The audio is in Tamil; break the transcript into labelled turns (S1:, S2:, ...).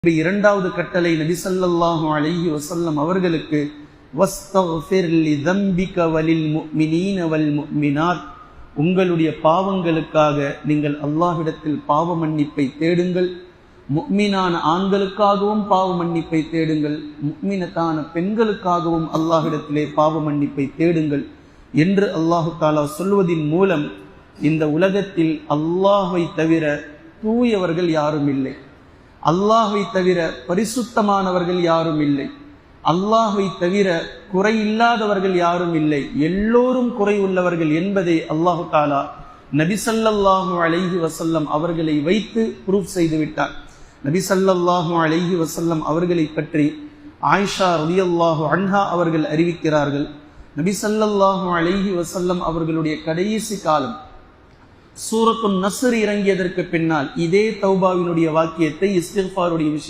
S1: இரண்டாவது கட்டளை நபி ஸல்லல்லாஹு அலைஹி வஸல்லம் அவர்களுக்கு வஸ்தக்ஃபிர் லிதம்பிக வலில் முஃமினீன வல் முஃமினாத், உங்களுடைய பாவங்களுக்காக நீங்கள் அல்லாஹ்விடத்தில் பாவ மன்னிப்பை தேடுங்கள். முஃமினான ஆண்களுக்காகவும் பாவ மன்னிப்பை தேடுங்கள், முஃமினத்தான பெண்களுக்காகவும் அல்லாஹ்விடத்திலே பாவ மன்னிப்பை தேடுங்கள் என்று அல்லாஹு தஆலா சொல்வதின் மூலம் இந்த உலகத்தில் அல்லாஹ்வை தவிர தூயவர்கள் யாரும் இல்லை, அல்லாஹ்வை தவிர பரிசுத்தமானவர்கள் யாரும் இல்லை, அல்லாஹ்வை தவிர குறையில்லாதவர்கள் யாரும் இல்லை, எல்லோரும் குறை உள்ளவர்கள் என்பதை அல்லாஹு தஆலா நபி ஸல்லல்லாஹு அலைஹி வஸல்லம் அவர்களை வைத்து ப்ரூஃப் செய்து விட்டார். நபி ஸல்லல்லாஹு அலைஹி வஸல்லம் அவர்களை பற்றி ஆயிஷா ரலியல்லாஹு அன்ஹா அவர்கள் அறிவிக்கிறார்கள், நபி ஸல்லல்லாஹு அலைஹி வஸல்லம் அவர்களுடைய கடைசி காலம் சூரத்துன் நஸ்ர் இறங்கியதற்கு பின்னால் இதே தௌபாவினுடைய வாக்கியத்தை இஸ்திக்ஃபாருடைய விஷயம்